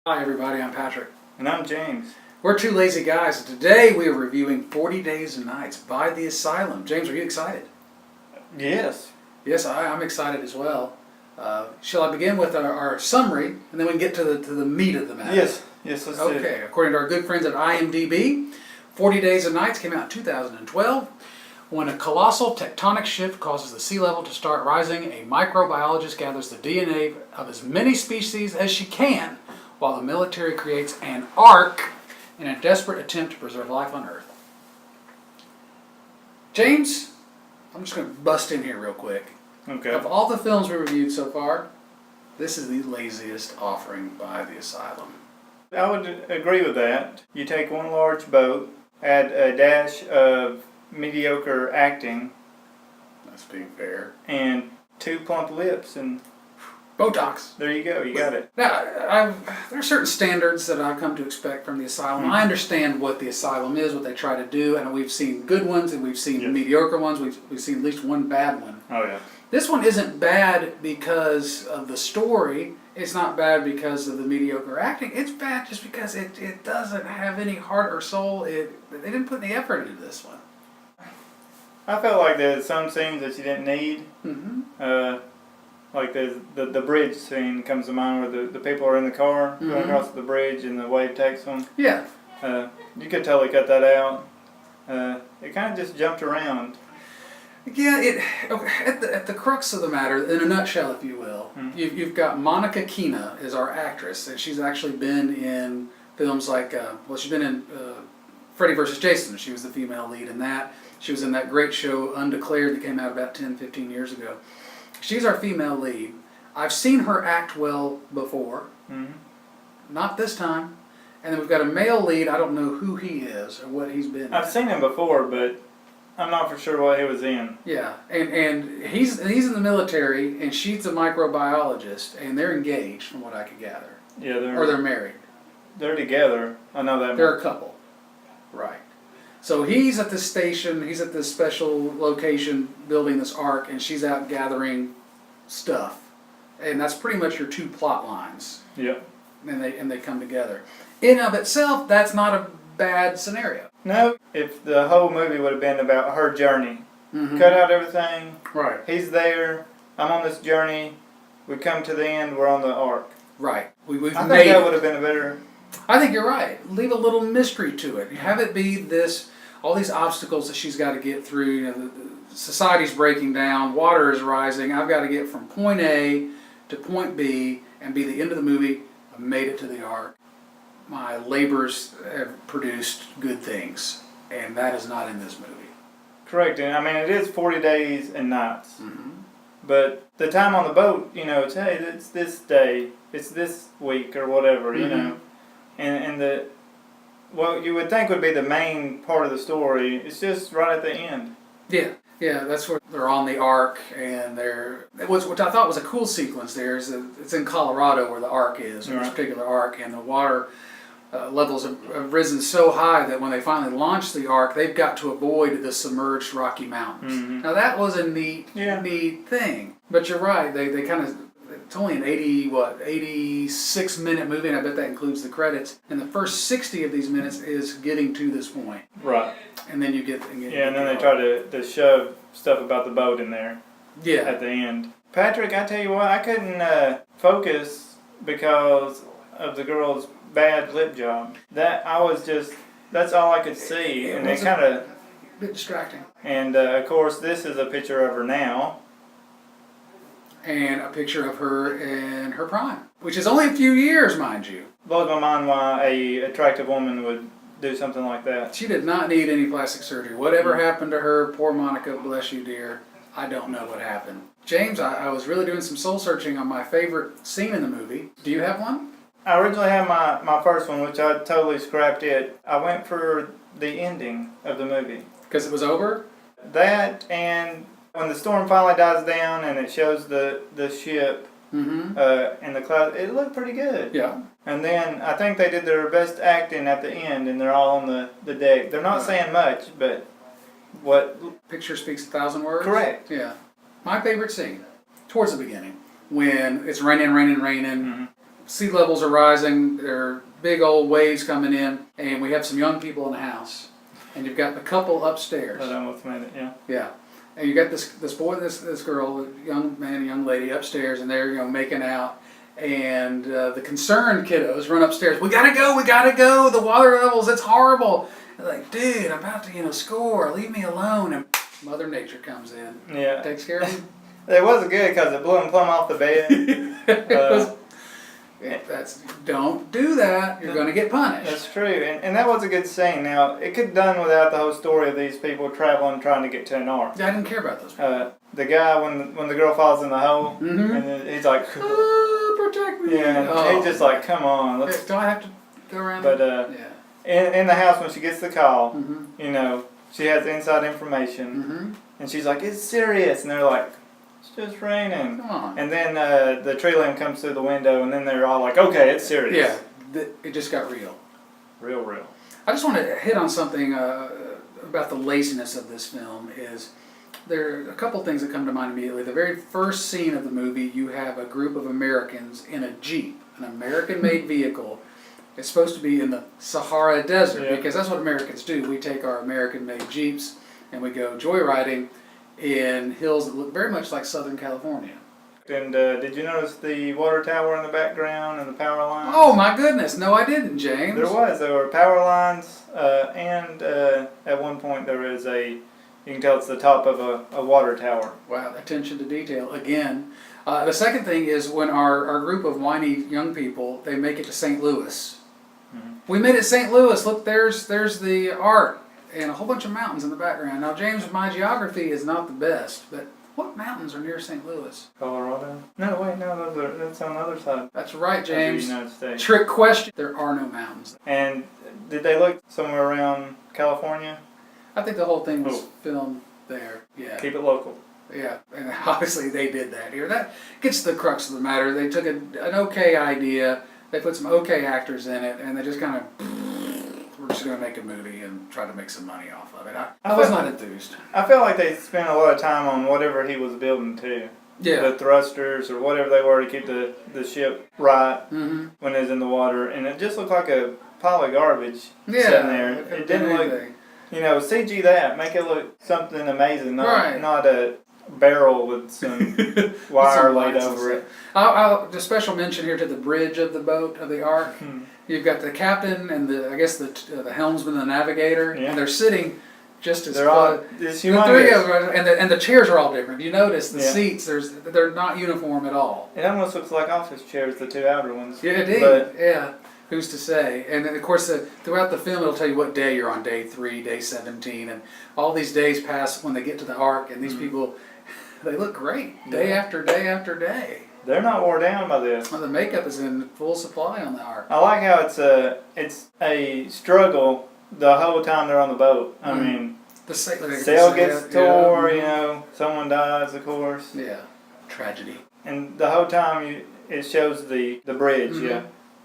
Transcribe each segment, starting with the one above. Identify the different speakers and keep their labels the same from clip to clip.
Speaker 1: Hi everybody, I'm Patrick.
Speaker 2: And I'm James.
Speaker 1: We're two lazy guys, and today we are reviewing 40 Days and Nights by the Asylum. James, are you excited?
Speaker 2: Yes.
Speaker 1: Yes, I'm excited as well. Shall I begin with our summary, and then we can get to the meat of the matter?
Speaker 2: Yes, let's do it.
Speaker 1: Okay, according to our good friends at IMDb, 40 Days and Nights came out in 2012. When a colossal tectonic shift causes the sea level to start rising, a microbiologist gathers the DNA of as many species as she can, while the military creates an ark in a desperate attempt to preserve life on Earth. James, I'm just going to bust in here real quick.
Speaker 2: Okay.
Speaker 1: Of all the films we reviewed so far, this is the laziest offering by the Asylum.
Speaker 2: I would agree with that. You take one large boat, add a dash of mediocre acting,
Speaker 1: That's being fair.
Speaker 2: and two plump lips, and
Speaker 1: Botox.
Speaker 2: there you go. You got it.
Speaker 1: Now, there are certain standards that I've come to expect from the Asylum. I understand what the Asylum is, what they try to do, and we've seen good ones and we've seen mediocre ones. We've seen at least one bad one.
Speaker 2: Oh, yeah.
Speaker 1: This one isn't bad because of the story. It's not bad because of the mediocre acting. It's bad just because it doesn't have any heart or soul. They didn't put any effort into this one.
Speaker 2: I felt like there's some scenes that you didn't need.
Speaker 1: Mm-hmm.
Speaker 2: Like the bridge scene comes to mind where the people are in the car going across the bridge and the wave takes them.
Speaker 1: Yeah.
Speaker 2: You could totally cut that out. It kind of just jumped around.
Speaker 1: Yeah, at the crux of the matter, in a nutshell, if you will, you've got Monica Keena as our actress, and she's actually been in films like, she's been in Freddy vs. Jason. She was the female lead in that. She was in that great show Undeclared that came out about 10, 15 years ago. She's our female lead. I've seen her act well before. Not this time. And then we've got a male lead. I don't know who he is or what he's been in.
Speaker 2: I've seen him before, but I'm not for sure what he was in.
Speaker 1: Yeah, and he's in the military, and she's a microbiologist, and they're engaged, from what I could gather.
Speaker 2: Yeah,
Speaker 1: they're married.
Speaker 2: They're together. I know that.
Speaker 1: They're a couple, right? So he's at the station. He's at this special location building this ark, and she's out gathering stuff, and that's pretty much your two plot lines.
Speaker 2: Yep.
Speaker 1: And they come together. In of itself, that's not a bad scenario.
Speaker 2: No, if the whole movie would have been about her journey, cut out everything.
Speaker 1: Right.
Speaker 2: He's there. I'm on this journey. We come to the end. We're on the ark.
Speaker 1: Right. I think
Speaker 2: that would have been a better.
Speaker 1: I think you're right. Leave a little mystery to it. Have it be all these obstacles that she's got to get through. You know, the society's breaking down. Water is rising. I've got to get from point A to point B and be the end of the movie. I made it to the ark. My labors have produced good things, and that is not in this movie.
Speaker 2: Correct, and I mean it is 40 days and nights, but the time on the boat, it's hey, it's this day, it's this week or whatever, and what you would think would be the main part of the story, it's just right at the end.
Speaker 1: Yeah, that's where they're on the ark, and which I thought was a cool sequence. It's in Colorado where the ark is, this particular ark, and the water levels have risen so high that when they finally launch the ark, they've got to avoid the submerged Rocky Mountains. Now that was a neat thing. But you're right, they kind of, it's only an 86-minute movie, and I bet that includes the credits. And the first 60 of these minutes is getting to this point.
Speaker 2: Right.
Speaker 1: And then you get
Speaker 2: and then they try to shove stuff about the boat in there.
Speaker 1: Yeah.
Speaker 2: At the end. Patrick, I tell you what, I couldn't focus because of the girl's bad lip job. That's all I could see, and it kind of
Speaker 1: a bit distracting.
Speaker 2: And of course, this is a picture of her now,
Speaker 1: and a picture of her in her prime, which is only a few years, mind you.
Speaker 2: Blows my mind why a attractive woman would do something like that.
Speaker 1: She did not need any plastic surgery. Whatever happened to her, poor Monica, bless you, dear. I don't know what happened. James, I was really doing some soul searching on my favorite scene in the movie. Do you have one?
Speaker 2: I originally had my first one, which I totally scrapped it. I went for the ending of the movie.
Speaker 1: Because it was over?
Speaker 2: That, and when the storm finally dies down and it shows the ship in the clouds, it looked pretty good.
Speaker 1: Yeah.
Speaker 2: And then I think they did their best acting at the end, and they're all on the deck. They're not saying much, but what...
Speaker 1: Picture speaks 1,000 words?
Speaker 2: Correct.
Speaker 1: Yeah. My favorite scene, towards the beginning, when it's raining. sea levels are rising. There are big old waves coming in, and we have some young people in the house. And you've got the couple upstairs.
Speaker 2: That almost made it, yeah.
Speaker 1: Yeah. And you got this boy, this girl, young man, young lady upstairs, and they're making out. And the concerned kiddos run upstairs. We gotta go. The water levels, it's horrible. They're like, dude, I'm about to score. Leave me alone. And Mother Nature comes in.
Speaker 2: Yeah.
Speaker 1: Takes care of him.
Speaker 2: It wasn't good because it blew him plumb off the bed.
Speaker 1: Don't do that. You're going to get punished.
Speaker 2: That's true, and that was a good scene. Now, it could have done without the whole story of these people traveling, trying to get to an ark.
Speaker 1: Yeah, I didn't care about those people.
Speaker 2: The guy, when the girl falls in the hole,
Speaker 1: Mm-hmm.
Speaker 2: and then he's like,
Speaker 1: protect me.
Speaker 2: yeah, and he's just like, come on.
Speaker 1: Do I have to go around?
Speaker 2: But
Speaker 1: yeah.
Speaker 2: in the house, when she gets the call,
Speaker 1: Mm-hmm.
Speaker 2: She has inside information,
Speaker 1: Mm-hmm.
Speaker 2: and she's like, it's serious, and they're like, it's just raining.
Speaker 1: Come on.
Speaker 2: And then the tree limb comes through the window, and then they're all like, okay, it's serious.
Speaker 1: Yeah, it just got real.
Speaker 2: Real.
Speaker 1: I just want to hit on something about the laziness of this film. Is there are a couple things that come to mind immediately. The very first scene of the movie, you have a group of Americans in a Jeep, an American-made vehicle. It's supposed to be in the Sahara Desert because that's what Americans do. We take our American-made Jeeps and we go joyriding in hills that look very much like Southern California.
Speaker 2: And did you notice the water tower in the background and the power lines?
Speaker 1: Oh my goodness! No, I didn't, James.
Speaker 2: There were power lines, and at one point there is you can tell it's the top of a water tower.
Speaker 1: Wow, attention to detail again. The second thing is when our group of whiny young people, they make it to St. Louis.
Speaker 2: Mm-hmm.
Speaker 1: We made it to St. Louis. Look, there's the Ark and a whole bunch of mountains in the background. Now, James, my geography is not the best, but what mountains are near St. Louis?
Speaker 2: Colorado? No, wait, no, that's on the other side.
Speaker 1: That's right, James.
Speaker 2: Of the United States.
Speaker 1: Trick question. There are no mountains.
Speaker 2: And did they look somewhere around California?
Speaker 1: I think the whole thing was filmed there. Yeah.
Speaker 2: Keep it local.
Speaker 1: Yeah, and obviously they did that here. That gets to the crux of the matter. They took an okay idea, they put some okay actors in it, and they just kind of, we're just going to make a movie and try to make some money off of it. I was not enthused.
Speaker 2: I felt like they spent a lot of time on whatever he was building too.
Speaker 1: Yeah.
Speaker 2: The thrusters or whatever they were to keep the ship right when it was in the water. And it just looked like a pile of garbage sitting there. It didn't look, CG that. Make it look something amazing, not a barrel with some wire laid over it.
Speaker 1: I'll just special mention here to the bridge of the boat, of the Ark. You've got the captain and the helmsman and the navigator, and they're sitting just as
Speaker 2: they're all
Speaker 1: the three of them, and the chairs are all different. You notice the seats, they're not uniform at all.
Speaker 2: It almost looks like office chairs, the two outer ones.
Speaker 1: Yeah, it did. Yeah. Who's to say? And then, of course, throughout the film, it'll tell you what day you're on, day 3, day 17, and all these days pass when they get to the Ark, and these people, they look great, day after day after day.
Speaker 2: They're not wore down by this.
Speaker 1: Well, the makeup is in full supply on the Ark.
Speaker 2: I like how it's a struggle the whole time they're on the boat. I mean,
Speaker 1: the
Speaker 2: sail gets tore, someone dies, of course.
Speaker 1: Yeah, tragedy.
Speaker 2: And the whole time it shows the bridge.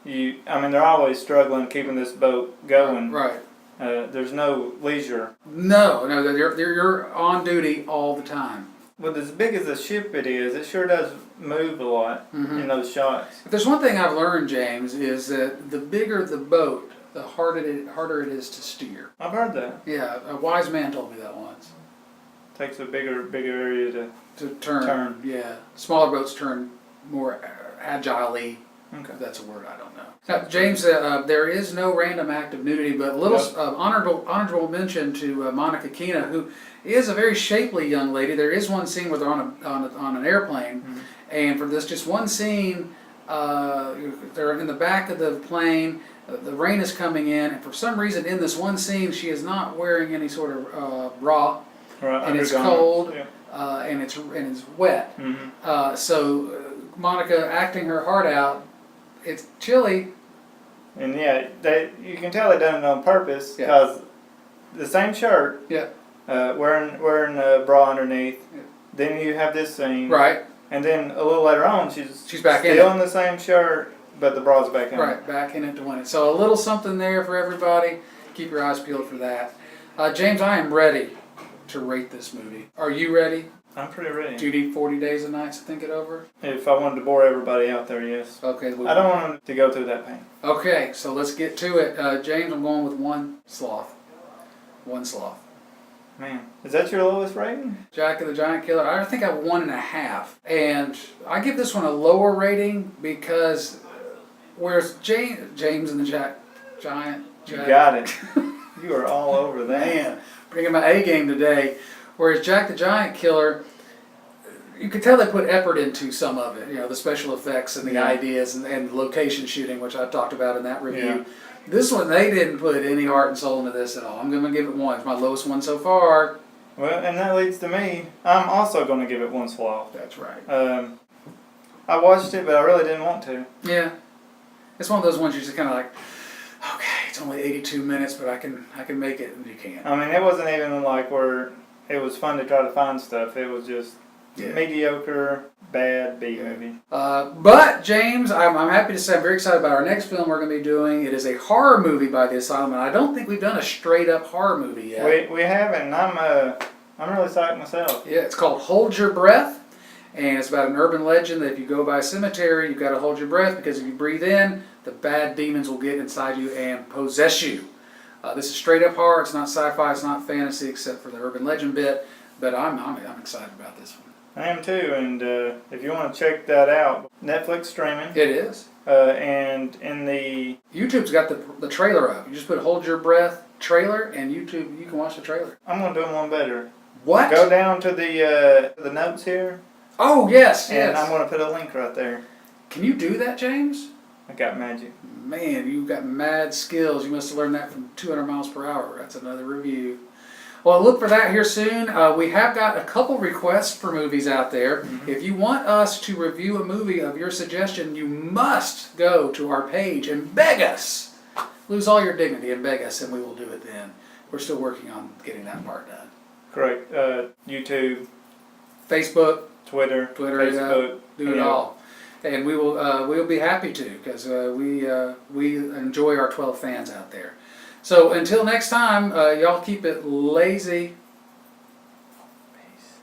Speaker 2: They're always struggling keeping this boat going.
Speaker 1: Right.
Speaker 2: There's no leisure.
Speaker 1: No, you're on duty all the time.
Speaker 2: With as big as the ship it is, it sure does move a lot in those shots.
Speaker 1: If there's one thing I've learned, James, is that the bigger the boat, the harder it is to steer.
Speaker 2: I've heard that.
Speaker 1: Yeah, a wise man told me that once.
Speaker 2: Takes a bigger area
Speaker 1: to turn. Yeah, smaller boats turn more agilely.
Speaker 2: Okay.
Speaker 1: If that's a word, I don't know. Now, James, there is no random act of nudity, but a little honorable mention to Monica Keena, who is a very shapely young lady. There is one scene where they're on an airplane, and for this just one scene, they're in the back of the plane. The rain is coming in, and for some reason, in this one scene, she is not wearing any sort of bra, and it's cold, and it's wet. So Monica acting her heart out. It's chilly.
Speaker 2: And you can tell they done it on purpose because the same shirt, wearing a bra underneath. Yeah. Then you have this scene,
Speaker 1: right? And
Speaker 2: then a little later on, she's
Speaker 1: back
Speaker 2: still in the same shirt, but the bra's back in.
Speaker 1: Right, back in it to win it. So a little something there for everybody. Keep your eyes peeled for that. James, I am ready to rate this movie. Are you ready?
Speaker 2: I'm pretty ready.
Speaker 1: Do you need 40 days and nights to think it over?
Speaker 2: If I wanted to bore everybody out there, yes.
Speaker 1: Okay.
Speaker 2: I don't want them to go through that pain.
Speaker 1: Okay, so let's get to it. James, I'm going with one sloth. One sloth.
Speaker 2: Man, is that your lowest rating?
Speaker 1: Jack of the Giant Killer, I think I'm 1.5. And I give this one a lower rating because whereas James and the Giant.
Speaker 2: You got it. You are all over that.
Speaker 1: Man, bringing my A game today. Whereas Jack the Giant Killer, you could tell they put effort into some of it. You know, the special effects and the ideas and location shooting, which I talked about in that review.
Speaker 2: Yeah.
Speaker 1: This one, they didn't put any heart and soul into this at all. I'm going to give it 1. It's my lowest one so far.
Speaker 2: Well, and that leads to me. I'm also going to give it one sloth.
Speaker 1: That's right.
Speaker 2: I watched it, but I really didn't want to.
Speaker 1: Yeah. It's one of those ones you're just kind of like, okay, it's only 82 minutes, but I can make it, and you can't.
Speaker 2: I mean, it wasn't even like where it was fun to try to find stuff. It was just mediocre, bad B movie.
Speaker 1: But James, I'm happy to say I'm very excited about our next film we're going to be doing. It is a horror movie by the Asylum, and I don't think we've done a straight up horror movie yet.
Speaker 2: We haven't, and I'm really psyched myself.
Speaker 1: Yeah, it's called Hold Your Breath, and it's about an urban legend that if you go by a cemetery, you've got to hold your breath because if you breathe in, the bad demons will get inside you and possess you. This is straight up horror. It's not sci-fi. It's not fantasy, except for the urban legend bit. But I'm excited about this one.
Speaker 2: I am too, and if you want to check that out, Netflix streaming.
Speaker 1: It is.
Speaker 2: And in the
Speaker 1: YouTube's got the trailer up. You just put "Hold Your Breath" trailer, and YouTube, you can watch the trailer.
Speaker 2: I'm gonna do them one better.
Speaker 1: What?
Speaker 2: Go down to the notes here.
Speaker 1: Oh yes,
Speaker 2: and I'm gonna put a link right there.
Speaker 1: Can you do that, James?
Speaker 2: I got magic.
Speaker 1: Man, you've got mad skills. You must have learned that from 200 miles per hour. That's another review. Well, look for that here soon. We have got a couple requests for movies out there. Mm-hmm. If you want us to review a movie of your suggestion, you must go to our page and beg us. Lose all your dignity and beg us, and we will do it then. We're still working on getting that part done.
Speaker 2: Correct. YouTube,
Speaker 1: Facebook,
Speaker 2: Twitter, Facebook,
Speaker 1: do it all. And we'll be happy to because we enjoy our 12 fans out there. So until next time, y'all keep it lazy. Peace.